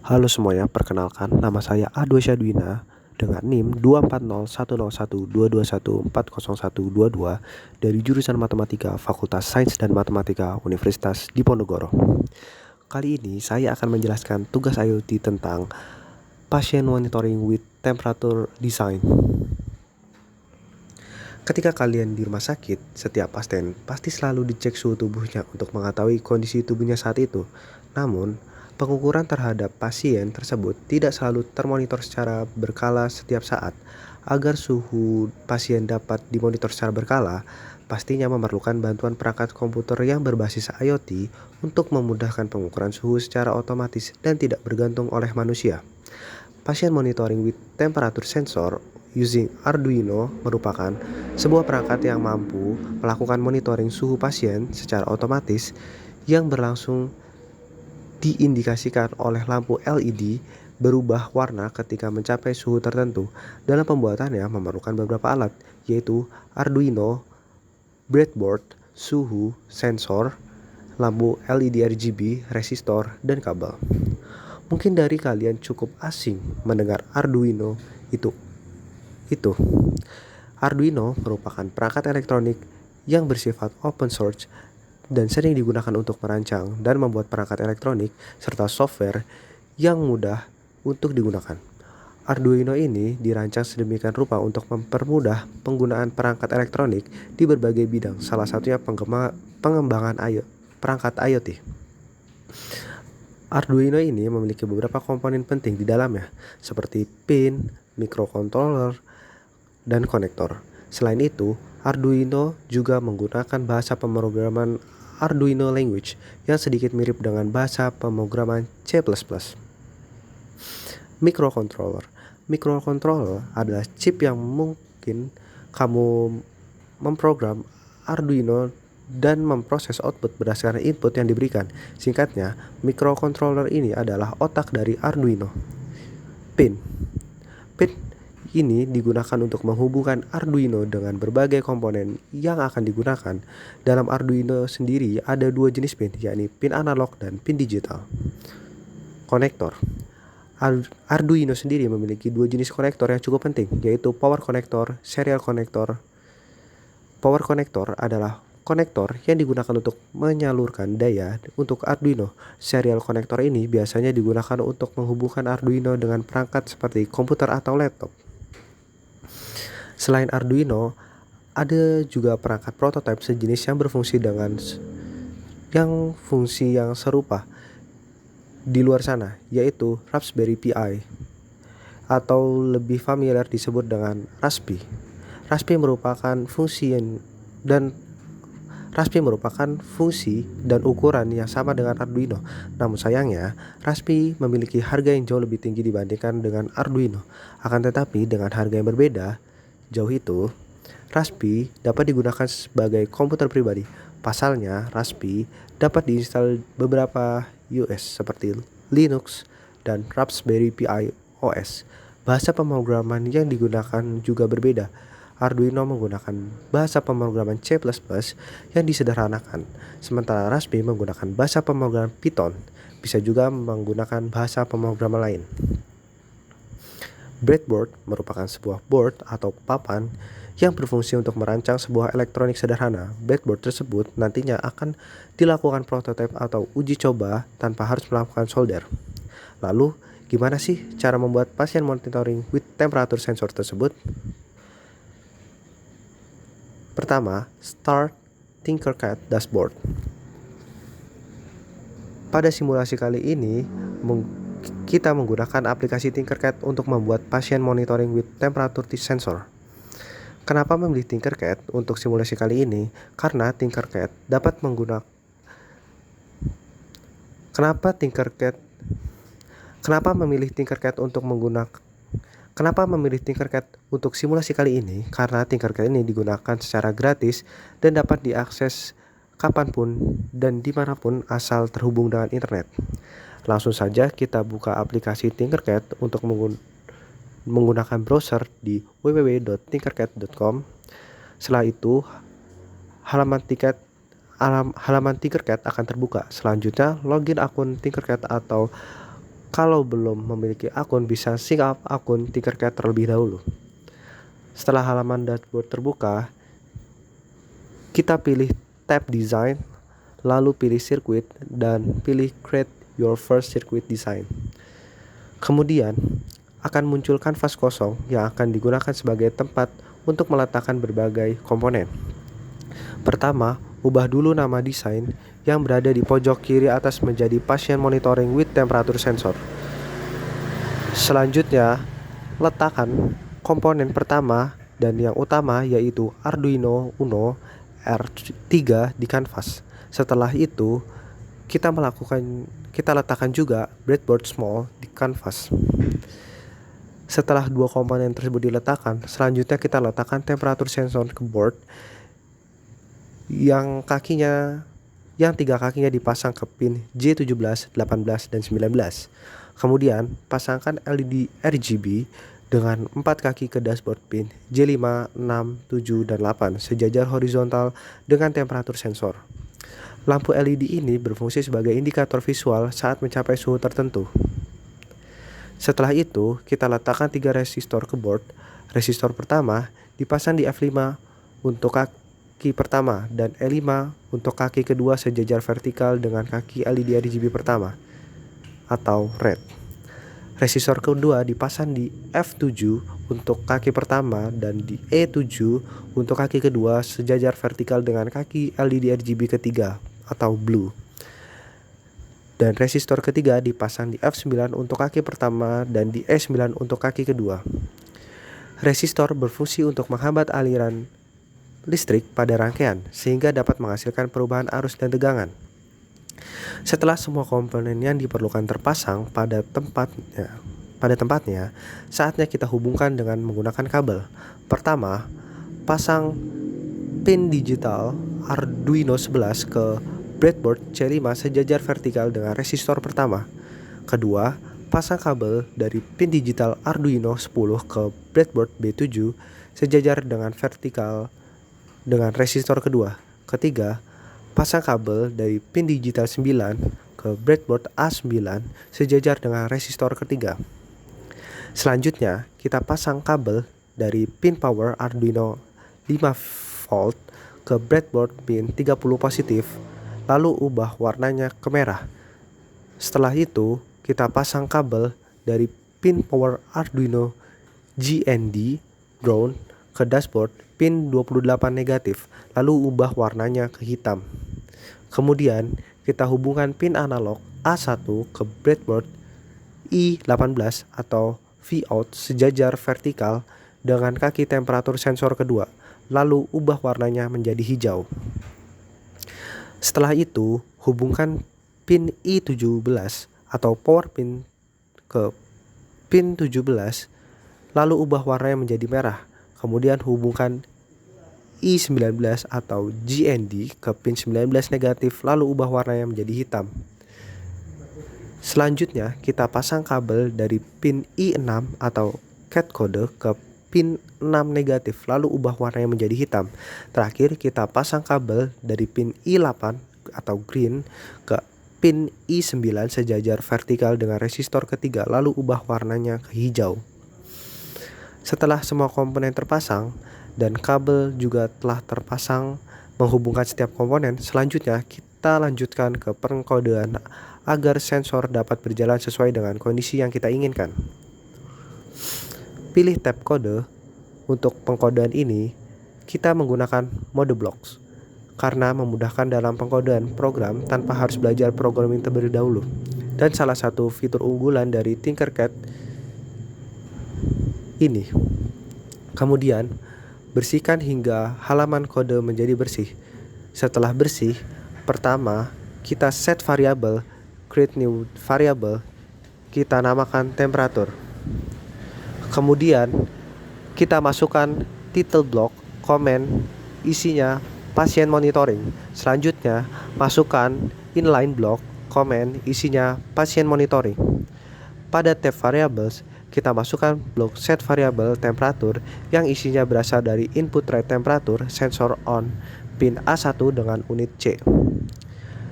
Halo semuanya, perkenalkan nama saya Adwa Syadwina dengan NIM 240101221401222 dari jurusan Matematika Fakultas Sains dan Matematika Universitas Diponegoro. Kali ini saya akan menjelaskan tugas IoT tentang Patient Monitoring with Temperature Design. Ketika kalian di rumah sakit, setiap pasien pasti selalu dicek suhu tubuhnya untuk mengetahui kondisi tubuhnya saat itu. Namun, pengukuran terhadap pasien tersebut tidak selalu termonitor secara berkala setiap saat. Agar suhu pasien dapat dimonitor secara berkala, pastinya memerlukan bantuan perangkat komputer yang berbasis IoT untuk memudahkan pengukuran suhu secara otomatis dan tidak bergantung oleh manusia. Patient Monitoring with Temperature Sensor using Arduino merupakan sebuah perangkat yang mampu melakukan monitoring suhu pasien secara otomatis yang berlangsung diindikasikan oleh lampu LED berubah warna ketika mencapai suhu tertentu. Dalam pembuatannya memerlukan beberapa alat, yaitu Arduino, breadboard, suhu, sensor, lampu LED RGB, resistor, dan kabel. Mungkin dari kalian cukup asing mendengar Arduino itu. Arduino merupakan perangkat elektronik yang bersifat open source dan sering digunakan untuk merancang dan membuat perangkat elektronik serta software yang mudah untuk digunakan. Arduino ini dirancang sedemikian rupa untuk mempermudah penggunaan perangkat elektronik di berbagai bidang, salah satunya pengembangan perangkat IoT. Arduino ini memiliki beberapa komponen penting di dalamnya, seperti pin, microcontroller, dan konektor. Selain itu, Arduino juga menggunakan bahasa pemrograman Arduino Language yang sedikit mirip dengan bahasa pemrograman C++. Microcontroller adalah chip yang mungkin kamu memprogram Arduino dan memproses output berdasarkan input yang diberikan. Singkatnya, microcontroller ini adalah otak dari Arduino. Pin ini digunakan untuk menghubungkan Arduino dengan berbagai komponen yang akan digunakan. Dalam Arduino sendiri ada dua jenis pin, yakni pin analog dan pin digital. Konektor. Arduino sendiri memiliki dua jenis konektor yang cukup penting, yaitu power connector, serial connector. Power connector adalah konektor yang digunakan untuk menyalurkan daya untuk Arduino. Serial connector ini biasanya digunakan untuk menghubungkan Arduino dengan perangkat seperti komputer atau laptop. Selain Arduino, ada juga perangkat prototipe sejenis yang berfungsi dengan fungsi yang serupa di luar sana, yaitu Raspberry Pi atau lebih familiar disebut dengan Raspi. Raspi merupakan fungsi dan ukuran yang sama dengan Arduino. Namun sayangnya, Raspi memiliki harga yang jauh lebih tinggi dibandingkan dengan Arduino. Akan tetapi dengan harga yang berbeda jauh itu, Raspi dapat digunakan sebagai komputer pribadi. Pasalnya, Raspi dapat diinstal beberapa OS seperti Linux dan Raspberry Pi OS. Bahasa pemrograman yang digunakan juga berbeda. Arduino menggunakan bahasa pemrograman C++ yang disederhanakan, sementara Raspi menggunakan bahasa pemrograman Python. Bisa juga menggunakan bahasa pemrograman lain. Breadboard merupakan sebuah board atau papan yang berfungsi untuk merancang sebuah elektronik sederhana. Breadboard tersebut nantinya akan dilakukan prototipe atau uji coba tanpa harus melakukan solder. Lalu, gimana sih cara membuat patient monitoring with temperature sensor tersebut? Pertama, start Tinkercad dashboard. Pada simulasi kali ini, kita menggunakan aplikasi Tinkercad untuk membuat patient monitoring with temperature sensor. Kenapa memilih Tinkercad untuk simulasi kali ini? Karena Tinkercad dapat menggunakan Kenapa memilih Tinkercad untuk simulasi kali ini? Karena Tinkercad ini digunakan secara gratis dan dapat diakses kapanpun dan dimanapun asal terhubung dengan internet. Langsung saja kita buka aplikasi Tinkercad untuk menggunakan browser di www.tinkercad.com. Setelah itu, halaman Tinkercad akan terbuka. Selanjutnya, login akun Tinkercad atau Kalau belum memiliki akun, bisa sign up akun Tinkercad terlebih dahulu. Setelah halaman dashboard terbuka, kita pilih tab Design, lalu pilih Circuit, dan pilih Create Your First Circuit Design. Kemudian, akan muncul kanvas kosong yang akan digunakan sebagai tempat untuk meletakkan berbagai komponen. Pertama, ubah dulu nama desain yang berada di pojok kiri atas menjadi Patient Monitoring with Temperature Sensor. Selanjutnya, letakkan komponen pertama dan yang utama yaitu Arduino Uno R3 di kanvas. Setelah itu, kita letakkan juga breadboard small di kanvas. Setelah dua komponen tersebut diletakkan, selanjutnya kita letakkan temperatur sensor ke board yang tiga kakinya dipasang ke pin J17, 18, dan 19. Kemudian, pasangkan LED RGB dengan 4 kaki ke dashboard pin J5, 6, 7, dan 8 sejajar horizontal dengan temperatur sensor. Lampu LED ini berfungsi sebagai indikator visual saat mencapai suhu tertentu. Setelah itu, kita letakkan 3 resistor ke board. Resistor pertama dipasang di F5 untuk kaki pertama dan E5 untuk kaki kedua sejajar vertikal dengan kaki LED RGB pertama atau red. Resistor kedua dipasang di F7 untuk kaki pertama dan di E7 untuk kaki kedua sejajar vertikal dengan kaki LED RGB ketiga atau blue. Dan resistor ketiga dipasang di F9 untuk kaki pertama dan di E9 untuk kaki kedua. Resistor berfungsi untuk menghambat aliran listrik pada rangkaian sehingga dapat menghasilkan perubahan arus dan tegangan. Setelah semua komponen yang diperlukan terpasang pada tempatnya, saatnya kita hubungkan dengan menggunakan kabel. Pertama, pasang pin digital Arduino 11 ke breadboard C5 sejajar vertikal dengan resistor pertama. Kedua, pasang kabel dari pin digital Arduino 10 ke breadboard B7 sejajar dengan vertikal dengan resistor kedua. Ketiga, pasang kabel dari pin digital 9 ke breadboard A9 sejajar dengan resistor ketiga. Selanjutnya, kita pasang kabel dari pin power Arduino 5V ke breadboard pin 30 positif, lalu ubah warnanya ke merah. Setelah itu, kita pasang kabel dari pin power Arduino GND ground ke dashboard pin 28 negatif, lalu ubah warnanya ke hitam. Kemudian, kita hubungkan pin analog A1 ke breadboard I18 atau Vout sejajar vertikal dengan kaki temperatur sensor kedua, lalu ubah warnanya menjadi hijau. Setelah itu, hubungkan pin I17 atau power pin ke pin 17, lalu ubah warnanya menjadi merah. Kemudian hubungkan I19 atau GND ke pin 19 negatif, lalu ubah warnanya menjadi hitam. Selanjutnya, kita pasang kabel dari pin I6 atau cat code ke pin 6 negatif, lalu ubah warnanya menjadi hitam. Terakhir, kita pasang kabel dari pin I8 atau green ke pin I9 sejajar vertikal dengan resistor ketiga, lalu ubah warnanya ke hijau. Setelah semua komponen terpasang dan kabel juga telah terpasang menghubungkan setiap komponen, selanjutnya kita lanjutkan ke pengkodean agar sensor dapat berjalan sesuai dengan kondisi yang kita inginkan. Pilih tab kode. Untuk pengkodean ini, kita menggunakan mode blocks karena memudahkan dalam pengkodean program tanpa harus belajar programming terlebih dahulu. Dan salah satu fitur unggulan dari Tinkercad ini. Kemudian, bersihkan hingga halaman kode menjadi bersih. Setelah bersih, pertama kita set variabel, create new variable, kita namakan temperatur. Kemudian, kita masukkan title block, comment, isinya pasien monitoring. Selanjutnya, masukkan inline block, comment, isinya pasien monitoring. Pada tab variables, kita masukkan blok set variabel temperatur yang isinya berasal dari input rate temperatur sensor on pin A1 dengan unit C.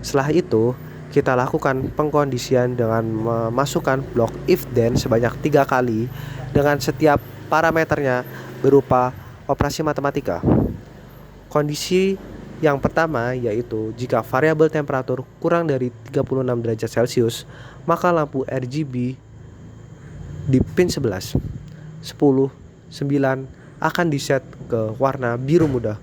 Setelah itu, kita lakukan pengkondisian dengan memasukkan blok if then sebanyak 3 kali dengan setiap parameternya berupa operasi matematika. Kondisi yang pertama yaitu jika variabel temperatur kurang dari 36 derajat Celcius, maka lampu RGB di pin 11, 10, 9 akan diset ke warna biru muda.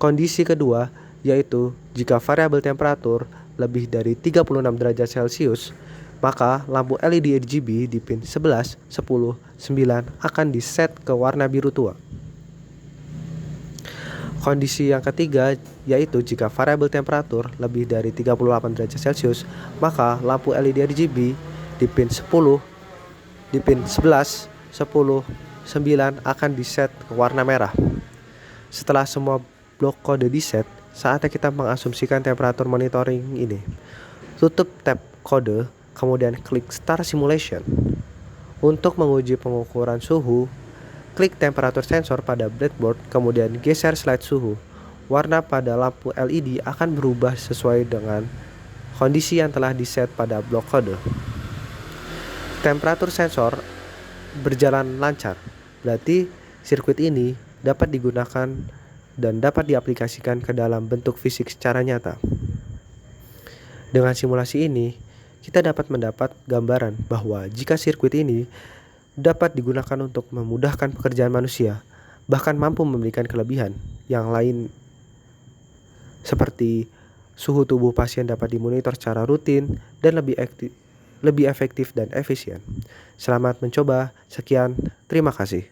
Kondisi kedua yaitu jika variabel temperatur lebih dari 36 derajat Celcius, maka lampu LED RGB di pin 11, 10, 9 akan diset ke warna biru tua. Kondisi yang ketiga yaitu jika variabel temperatur lebih dari 38 derajat Celcius, maka lampu LED RGB di pin 10, di pin 11, 10, 9 akan diset ke warna merah. Setelah semua blok kode diset, saatnya kita mengasumsikan temperatur monitoring ini. Tutup tab kode, kemudian klik Start Simulation. Untuk menguji pengukuran suhu, klik temperatur sensor pada breadboard, kemudian geser slide suhu. Warna pada lampu LED akan berubah sesuai dengan kondisi yang telah diset pada blok kode. Temperatur sensor berjalan lancar, berarti sirkuit ini dapat digunakan dan dapat diaplikasikan ke dalam bentuk fisik secara nyata. Dengan simulasi ini, kita dapat mendapat gambaran bahwa jika sirkuit ini dapat digunakan untuk memudahkan pekerjaan manusia, bahkan mampu memberikan kelebihan yang lain seperti suhu tubuh pasien dapat dimonitor secara rutin dan lebih efektif dan efisien. Selamat mencoba. Sekian, terima kasih.